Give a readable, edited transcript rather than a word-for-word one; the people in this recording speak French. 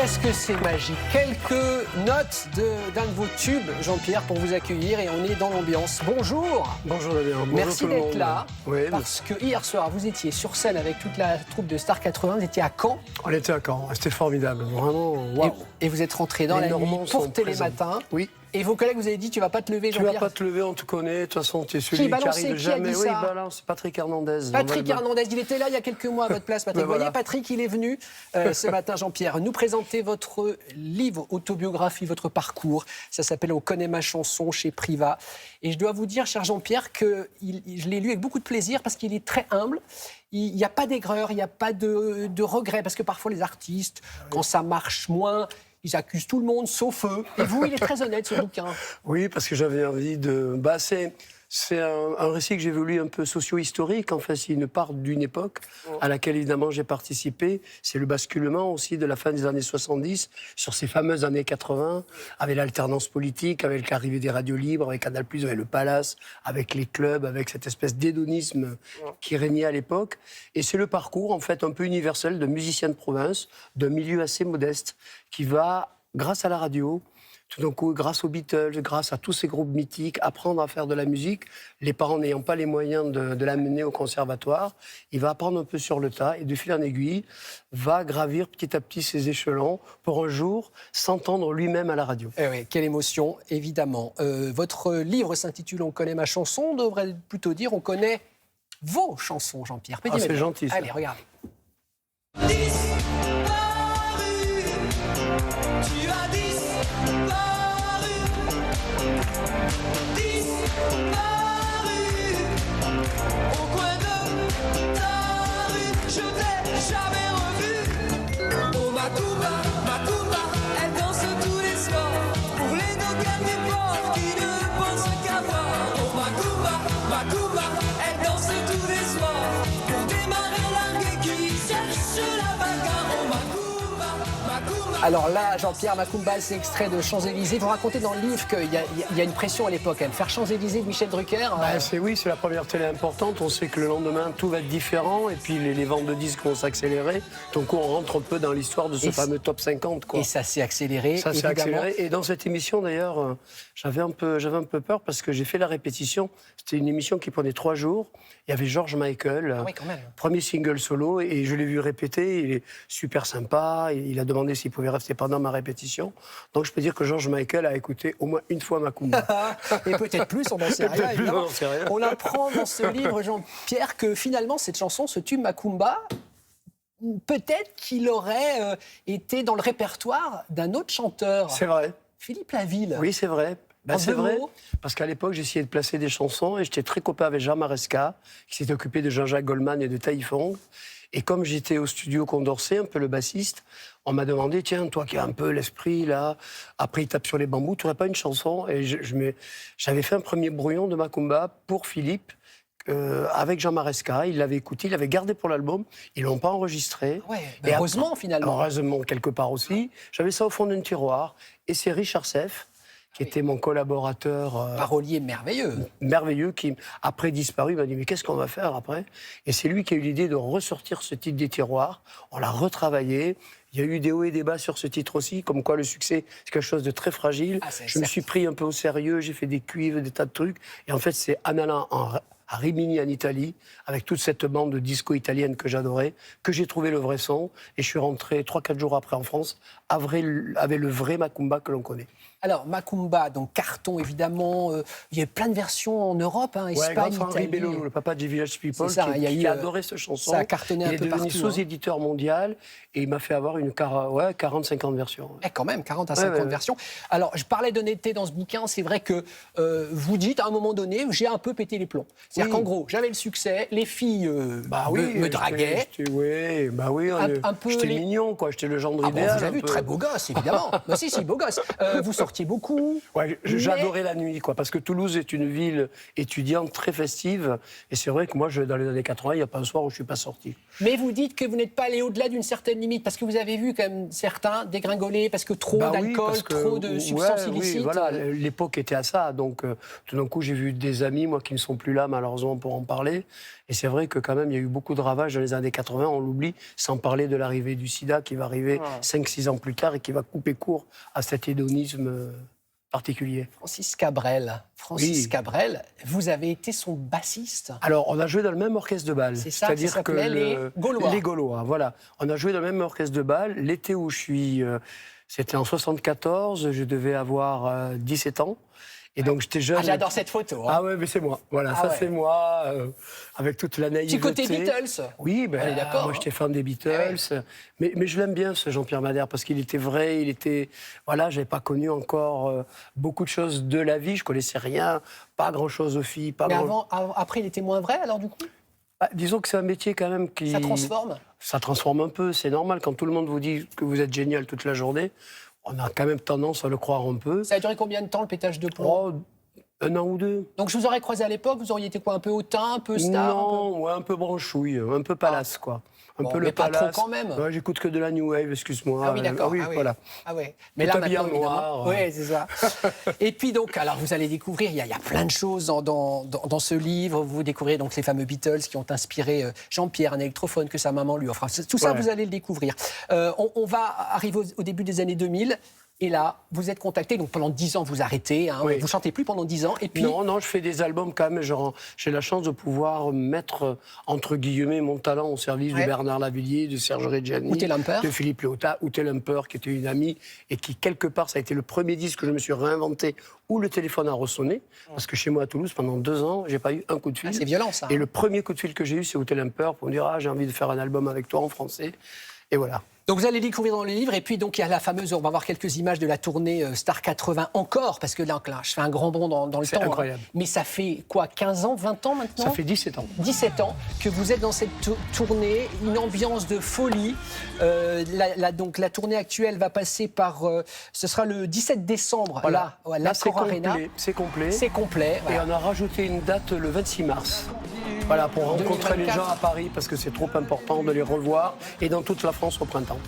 Qu'est-ce que c'est magique. Quelques notes d'un de vos tubes, Jean-Pierre, pour vous accueillir et on est dans l'ambiance. Bonjour. Bonjour Damien. Merci d'être là. Oui, parce que hier soir, vous étiez sur scène avec toute la troupe de Star 80. Vous étiez à Caen. On était à Caen. C'était formidable. Vraiment, waouh. Et vous êtes rentré dans la nuit pour Télématin. Oui. Et vos collègues vous avez dit, tu vas pas te lever, Tu Jean-Pierre. vas pas te lever, on te connaît. De toute façon, tu es celui qui arrive jamais. Oui, il balance. Patrick Hernandez. Patrick Hernandez, il était là il y a quelques mois à votre place, Patrick. Vous voyez, Patrick, il est venu ce matin, Jean-Pierre, nous présenter votre livre, autobiographie, votre parcours. Ça s'appelle On connaît ma chanson chez Priva. Et je dois vous dire, cher Jean-Pierre, que je l'ai lu avec beaucoup de plaisir parce qu'il est très humble. Il n'y a pas d'aigreur, il n'y a pas de regret. Parce que parfois, les artistes, quand ça marche moins, ils accusent tout le monde, sauf eux. Et vous, il est très honnête, ce bouquin. Oui, parce que j'avais envie de... C'est un récit que j'ai voulu un peu socio-historique. En fait, c'est une part d'une époque à laquelle, évidemment, j'ai participé. C'est le basculement aussi de la fin des années 70 sur ces fameuses années 80, avec l'alternance politique, avec l'arrivée des radios libres, avec Canal+, avec le Palace, avec les clubs, avec cette espèce d'hédonisme qui régnait à l'époque. Et c'est le parcours, en fait, un peu universel de musiciens de province, d'un milieu assez modeste, qui va, grâce à la radio, tout d'un coup, grâce aux Beatles, grâce à tous ces groupes mythiques, apprendre à faire de la musique, les parents n'ayant pas les moyens de l'amener au conservatoire, il va apprendre un peu sur le tas et de fil en aiguille, va gravir petit à petit ses échelons pour un jour s'entendre lui-même à la radio. Eh oui, quelle émotion, évidemment. Votre livre s'intitule « On connaît ma chanson », on devrait plutôt dire « On connaît vos chansons », Jean-Pierre. C'est gentil, ça. Allez, regardez. Alors là, Jean-Pierre, Macumba, c'est extrait de Champs-Élysées. Vous racontez dans le livre qu'il y a une pression à l'époque. Faire Champs-Élysées de Michel Drucker. C'est la première télé importante. On sait que le lendemain, tout va être différent. Et puis les ventes de disques vont s'accélérer. Donc on rentre un peu dans l'histoire de ce fameux top 50. Quoi. Et ça s'est accéléré. Ça s'est accéléré. Et dans cette émission, d'ailleurs, j'avais un peu peur parce que j'ai fait la répétition. C'était une émission qui prenait 3 jours. Il y avait George Michael, quand même. Premier single solo. Et je l'ai vu répéter. Il est super sympa. Il a demandé s'il pouvait rester pendant ma répétition. Donc je peux dire que George Michael a écouté au moins une fois Macumba. Et peut-être plus, on n'en sait rien. On apprend dans ce livre, Jean-Pierre, que finalement cette chanson, ce tube Macumba, peut-être qu'il aurait été dans le répertoire d'un autre chanteur. C'est vrai. Philippe Laville. Oui, c'est vrai. C'est vrai, parce qu'à l'époque, j'essayais de placer des chansons et j'étais très copain avec Jean Maresca, qui s'était occupé de Jean-Jacques Goldman et de Taïfong. Et comme j'étais au studio Condorcet, un peu le bassiste, on m'a demandé, tiens, toi qui as un peu l'esprit là, après il tape sur les bambous, tu n'aurais pas une chanson? Et j'avais fait un premier brouillon de Macumba pour Philippe, avec Jean Maresca. Il l'avait écouté, il l'avait gardé pour l'album, ils ne l'ont pas enregistré. Et heureusement, finalement. Heureusement, quelque part aussi. J'avais ça au fond d'un tiroir. Et c'est Richard Seff, qui était mon collaborateur... parolier merveilleux. Merveilleux, qui, après disparu, m'a dit « Mais qu'est-ce qu'on va faire après ?» Et c'est lui qui a eu l'idée de ressortir ce titre des tiroirs. On l'a retravaillé. Il y a eu des hauts et des bas sur ce titre aussi, comme quoi le succès, c'est quelque chose de très fragile. Je me suis pris un peu au sérieux, j'ai fait des cuivres, des tas de trucs. Et en fait, c'est en allant à Rimini, en Italie, avec toute cette bande de disco italienne que j'adorais, que j'ai trouvé le vrai son. Et je suis rentré 3-4 jours après en France, avec le vrai Macumba que l'on connaît. Alors, Macumba, donc carton évidemment, il y a plein de versions en Europe, Espagne, Henri Italie. Bello, le papa du Village People, ça, qui a adoré cette chanson. Ça a cartonné un peu partout. Il est devenu sous-éditeur mondial et il m'a fait avoir 40-50 versions. Quand même, 40 à 50 versions. Alors, je parlais d'honnêteté dans ce bouquin, c'est vrai que vous dites à un moment donné, j'ai un peu pété les plombs. C'est-à-dire qu'en gros, j'avais le succès, les filles me draguaient. J'étais mignon, quoi. J'étais le genre idéal. Vous avez vu, très beau gosse, évidemment. Si, beau gosse. Vous sortiez beaucoup. Ouais, j'adorais la nuit, quoi, parce que Toulouse est une ville étudiante très festive. Et c'est vrai que moi, dans les années 80, il n'y a pas un soir où je ne suis pas sorti. Mais vous dites que vous n'êtes pas allé au-delà d'une certaine limite, parce que vous avez vu quand même certains dégringoler, parce que trop d'alcool, trop de substances illicites. Oui, voilà, l'époque était à ça. Donc, tout d'un coup, j'ai vu des amis, moi, qui ne sont plus là, malheureusement. malheureusement, pour en parler. Et c'est vrai que quand même, il y a eu beaucoup de ravages dans les années 80, on l'oublie, sans parler de l'arrivée du sida qui va arriver 5-6 ans plus tard et qui va couper court à cet hédonisme particulier. Francis Cabrel, vous avez été son bassiste. Alors, on a joué dans le même orchestre de bal. C'est ça, c'est-à-dire que les Gaulois. Les Gaulois, voilà. On a joué dans le même orchestre de bal. L'été où je suis, c'était en 74, je devais avoir 17 ans. Et donc j'étais jeune. Ah, j'adore cette photo. Hein. Ah ouais, mais c'est moi. Voilà, c'est moi, avec toute la naïveté. Du côté Beatles. Oui, d'accord. Moi j'étais fan des Beatles. Mais je l'aime bien, ce Jean-Pierre Madère, parce qu'il était vrai, voilà, j'avais pas connu encore beaucoup de choses de la vie, je connaissais rien, pas grand-chose aux filles. Mais après, il était moins vrai, alors du coup disons que c'est un métier quand même qui... Ça transforme. Ça transforme un peu, c'est normal. Quand tout le monde vous dit que vous êtes génial toute la journée, on a quand même tendance à le croire un peu. Ça a duré combien de temps, le pétage de plomb? 1 an ou 2. Donc je vous aurais croisé à l'époque, vous auriez été quoi, un peu hautain, un peu star? Non, un peu branchouille, un peu palace, quoi. Un peu mais le pas palace. trop quand même. Ouais, j'écoute que de la new wave, excuse-moi. Ah oui, d'accord. Voilà. Ah ouais. Mais tout là, habillé en maintenant, noir. Oui, c'est ça. Et puis donc, alors vous allez découvrir, il y a plein de choses dans ce livre. Vous découvrez donc les fameux Beatles qui ont inspiré Jean-Pierre, un électrophone que sa maman lui offre. Tout ça, vous allez le découvrir. On va arriver au début des années 2000. Et là, vous êtes contacté, donc pendant 10 ans, vous arrêtez, hein, vous chantez plus pendant 10 ans, et puis... Non, je fais des albums quand même, j'ai la chance de pouvoir mettre, entre guillemets, mon talent au service de Bernard Lavilliers, de Serge Reggiani, de Philippe Léotard, ou Tellemper, qui était une amie, et qui, quelque part, ça a été le premier disque que je me suis réinventé, où le téléphone a ressonné, parce que chez moi à Toulouse, pendant 2 ans, j'ai pas eu un coup de fil. Ah, c'est violent, ça. Et le premier coup de fil que j'ai eu, c'est au Tellemper, pour me dire « Ah, j'ai envie de faire un album avec toi en français », et voilà. Donc vous allez découvrir dans le livre, et puis donc il y a la fameuse, on va voir quelques images de la tournée Star 80 encore, parce que là je fais un grand bond dans le temps. C'est incroyable. Hein. Mais ça fait quoi, 15 ans, 20 ans maintenant? Ça fait 17 ans. 17 ans que vous êtes dans cette tournée, une ambiance de folie. Donc la tournée actuelle va passer par, ce sera le 17 décembre, voilà. là, à l'Accor Arena. C'est complet. C'est complet. Voilà. Et on a rajouté une date le 26 mars. Voilà, pour rencontrer les gens à Paris, parce que c'est trop important de les revoir, et dans toute la France au printemps.